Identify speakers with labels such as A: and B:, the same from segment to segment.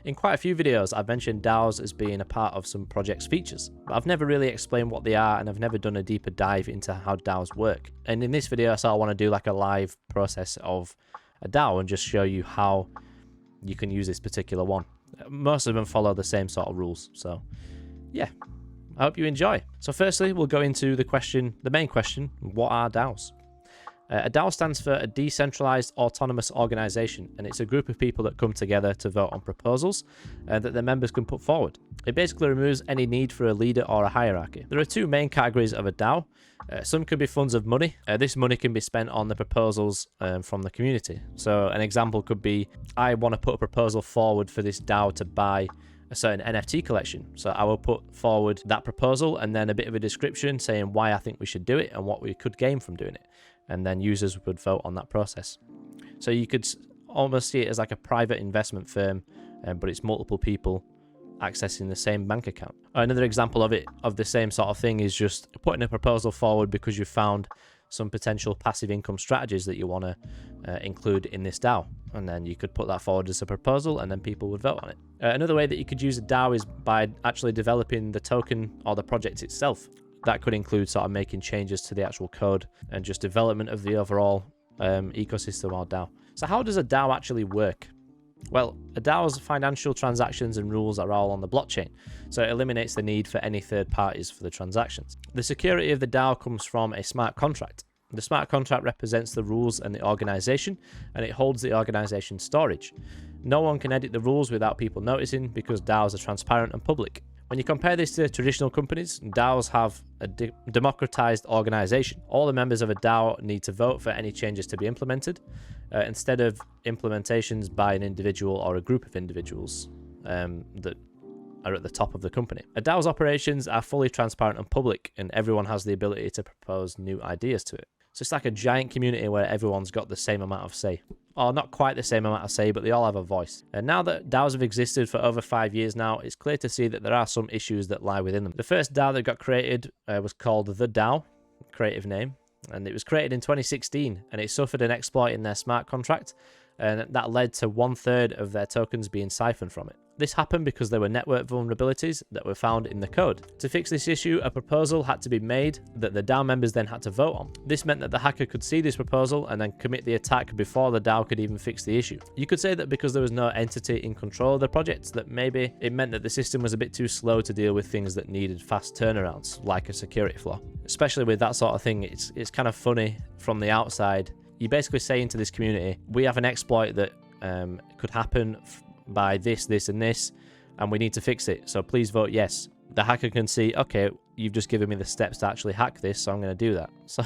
A: In quite a few videos, I've mentioned DAOs as being a part of some project's features, but I've never really explained what they are, and I've never done a deeper dive into how DAOs work. And in this video, I sort of want to do like a live process of a DAO and just show you how you can use this particular one. Most of them follow the same sort of rules, so yeah, I hope you enjoy. So firstly, we'll go into the main question, what are DAOs? A DAO stands for a decentralized autonomous organization, and it's a group of people that come together to vote on proposals that their members can put forward. It basically removes any need for a leader or a hierarchy. There are two main categories of a DAO. Some can be funds of money. This money can be spent on the proposals from the community. So an example could be, I want to put a proposal forward for this DAO to buy a certain NFT collection. So I will put forward that proposal and then a bit of a description saying why I think we should do it and what we could gain from doing it. And then users would vote on that process. So you could almost see it as like a private investment firm, but it's multiple people accessing the same bank account. Another example of the same sort of thing is just putting a proposal forward because you found some potential passive income strategies that you want to include in this DAO. And then you could put that forward as a proposal and then people would vote on it. Another way that you could use a DAO is by actually developing the token or the project itself. That could include sort of making changes to the actual code and just development of the overall ecosystem or DAO. So how does a DAO actually work? Well, a DAO's financial transactions and rules are all on the blockchain, so it eliminates the need for any third parties for the transactions. The security of the DAO comes from a smart contract. The smart contract represents the rules and the organization, and it holds the organization's storage. No one can edit the rules without people noticing because DAOs are transparent and public. When you compare this to traditional companies, DAOs have a democratized organization. All the members of a DAO need to vote for any changes to be implemented, instead of implementations by an individual or a group of individuals that are at the top of the company. A DAO's operations are fully transparent and public, and everyone has the ability to propose new ideas to it. So it's like a giant community where everyone's got the same amount of say. Or not quite the same amount of say, but they all have a voice. And now that DAOs have existed for over 5 years now, it's clear to see that there are some issues that lie within them. The first DAO that got created was called The DAO, creative name, and it was created in 2016, and it suffered an exploit in their smart contract, and that led to 1/3 of their tokens being siphoned from it. This happened because there were network vulnerabilities that were found in the code. To fix this issue, a proposal had to be made that the DAO members then had to vote on. This meant that the hacker could see this proposal and then commit the attack before the DAO could even fix the issue. You could say that because there was no entity in control of the project, that maybe it meant that the system was a bit too slow to deal with things that needed fast turnarounds, like a security flaw. Especially with that sort of thing, it's kind of funny from the outside. You basically say into this community, we have an exploit that could happen by this, this, and this, and we need to fix it, so please vote yes. The hacker can see, okay, you've just given me the steps to actually hack this, so I'm going to do that. So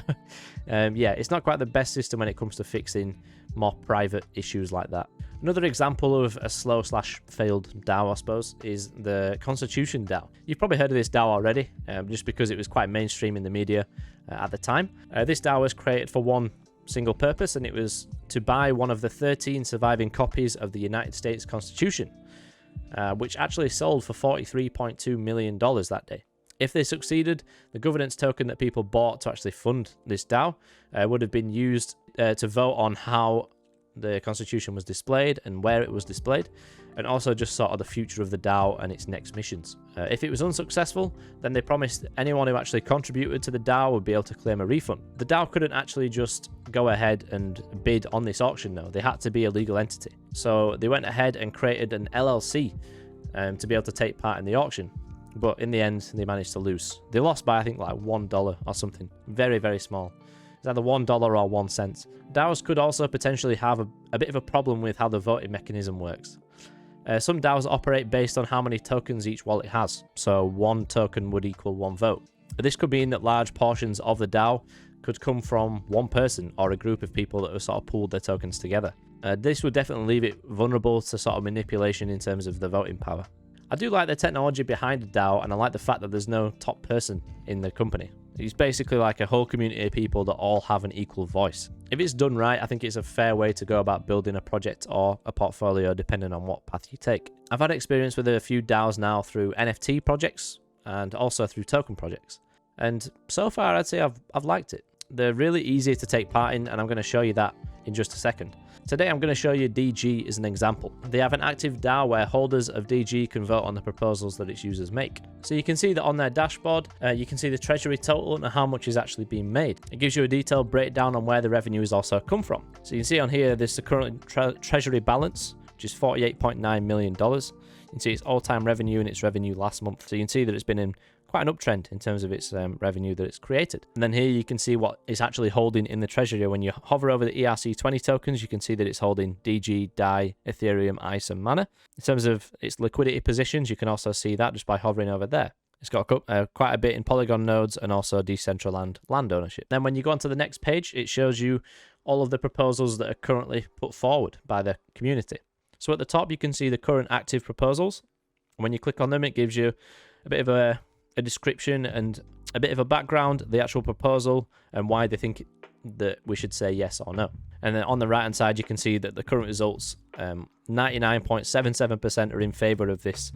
A: yeah, it's not quite the best system when it comes to fixing more private issues like that. Another example of a slow/failed DAO, I suppose, is the Constitution DAO. You've probably heard of this DAO already, just because it was quite mainstream in the media at the time. This DAO was created for one single purpose, and it was to buy one of the 13 surviving copies of the United States Constitution, which actually sold for $43.2 million that day. If they succeeded, the governance token that people bought to actually fund this DAO would have been used to vote on how the Constitution was displayed and where it was displayed, and also just sort of the future of the DAO and its next missions. If it was unsuccessful, then they promised anyone who actually contributed to the DAO would be able to claim a refund. The DAO couldn't actually just go ahead and bid on this auction though. They had to be a legal entity. So they went ahead and created an LLC to be able to take part in the auction. But in the end, they managed to lose. They lost by, I think, like $1 or something. Very, very small. It's either $1 or 1 cent. DAOs could also potentially have a bit of a problem with how the voting mechanism works. Some DAOs operate based on how many tokens each wallet has, so 1 token would equal 1 vote. This could mean that large portions of the DAO could come from one person or a group of people that have sort of pooled their tokens together. This would definitely leave it vulnerable to sort of manipulation in terms of the voting power. I do like the technology behind the DAO, and I like the fact that there's no top person in the company. It's basically like a whole community of people that all have an equal voice. If it's done right, I think it's a fair way to go about building a project or a portfolio depending on what path you take. I've had experience with a few DAOs now through NFT projects and also through token projects. And so far, I'd say I've liked it. They're really easy to take part in, and I'm going to show you that in just a second. Today I'm going to show you DG as an example. They have an active DAO where holders of DG can vote on the proposals that its users make. So you can see that on their dashboard, you can see the treasury total and how much is actually being made. It gives you a detailed breakdown on where the revenue has also come from. So you can see on here, there's the current treasury balance, which is $48.9 million. You can see its all-time revenue and its revenue last month. So you can see that it's been in quite an uptrend in terms of its revenue that it's created. And then here you can see what it's actually holding in the treasury. When you hover over the ERC20 tokens, you can see that it's holding DG, DAI, Ethereum, ICE, and Mana. In terms of its liquidity positions, you can also see that just by hovering over there. It's got quite a bit in Polygon nodes and also Decentraland land ownership. Then when you go on to the next page, it shows you all of the proposals that are currently put forward by the community. So at the top, you can see the current active proposals. When you click on them, it gives you a bit of a description and a bit of a background, the actual proposal, and why they think that we should say yes or no. And then on the right hand side, you can see that the current results, 99.77% are in favor of this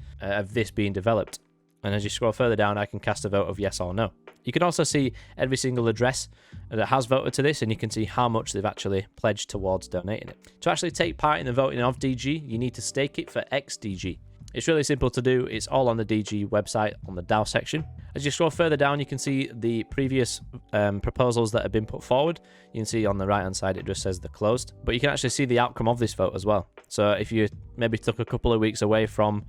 A: being developed. And as you scroll further down, I can cast a vote of yes or no. You can also see every single address that has voted to this, and you can see how much they've actually pledged towards donating it. To actually take part in the voting of DG, you need to stake it for XDG. It's really simple to do. It's all on the DG website on the DAO section. As you scroll further down, you can see the previous proposals that have been put forward. You can see on the right hand side, it just says they're closed, but you can actually see the outcome of this vote as well. So if you maybe took a couple of weeks away from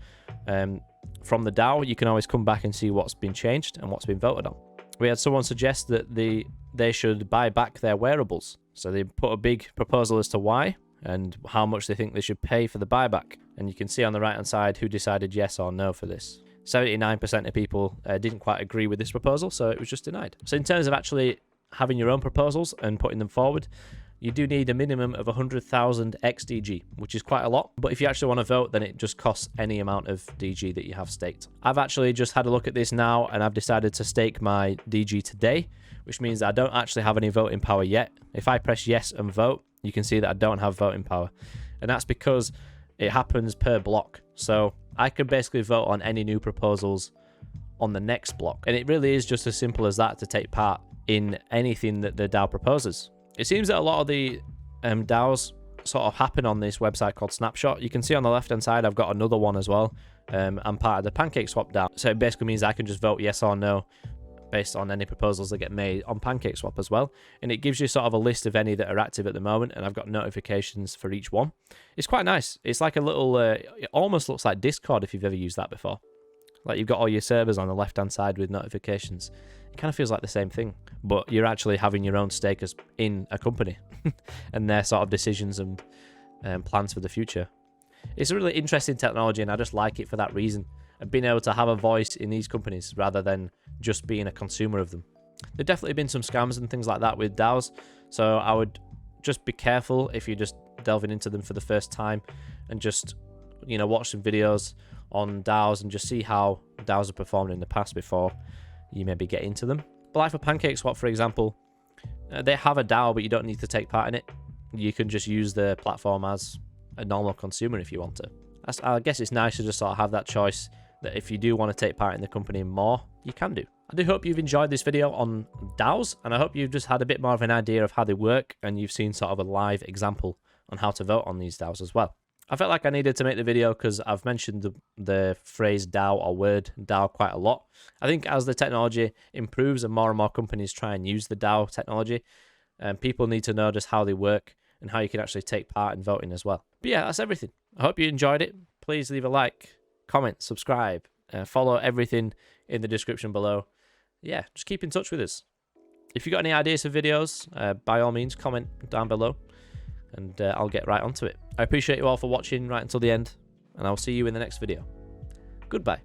A: the DAO, you can always come back and see what's been changed and what's been voted on. We had someone suggest that they should buy back their wearables. So they put a big proposal as to why and how much they think they should pay for the buyback. And you can see on the right hand side who decided yes or no for this. 79% of people didn't quite agree with this proposal, so it was just denied. So in terms of actually having your own proposals and putting them forward, you do need a minimum of 100,000 XDG, which is quite a lot. But if you actually want to vote, then it just costs any amount of DG that you have staked. I've actually just had a look at this now, and I've decided to stake my DG today, which means I don't actually have any voting power yet. If I press yes and vote, you can see that I don't have voting power. And that's because it happens per block. So I could basically vote on any new proposals on the next block. And it really is just as simple as that to take part in anything that the DAO proposes. It seems that a lot of the DAOs sort of happen on this website called Snapshot. You can see on the left hand side, I've got another one as well. I'm part of the PancakeSwap DAO. So it basically means I can just vote yes or no based on any proposals that get made on PancakeSwap as well. And it gives you sort of a list of any that are active at the moment, and I've got notifications for each one. It's quite nice. It's like a little, it almost looks like Discord if you've ever used that before. Like you've got all your servers on the left-hand side with notifications. It kind of feels like the same thing, but you're actually having your own stakers in a company and their sort of decisions and plans for the future. It's a really interesting technology, and I just like it for that reason. And being able to have a voice in these companies rather than just being a consumer of them. There've definitely been some scams and things like that with DAOs, so I would just be careful if you're just delving into them for the first time, and just, you know, watch some videos on DAOs and just see how DAOs have performed in the past before you maybe get into them. But like for PancakeSwap, for example, they have a DAO, but you don't need to take part in it. You can just use the platform as a normal consumer if you want to. I guess it's nice to just sort of have that choice, that if you do want to take part in the company more, you can do. I do hope you've enjoyed this video on DAOs, and I hope you've just had a bit more of an idea of how they work, and you've seen sort of a live example on how to vote on these DAOs as well. I felt like I needed to make the video because I've mentioned the phrase DAO or word DAO quite a lot. I think as the technology improves and more companies try and use the DAO technology, people need to know just how they work and how you can actually take part in voting as well. But yeah, that's everything. I hope you enjoyed it. Please leave a like, comment, subscribe, follow everything in the description below. Yeah, just keep in touch with us. If you've got any ideas for videos, by all means, comment down below, and I'll get right onto it. I appreciate you all for watching right until the end, and I'll see you in the next video. Goodbye.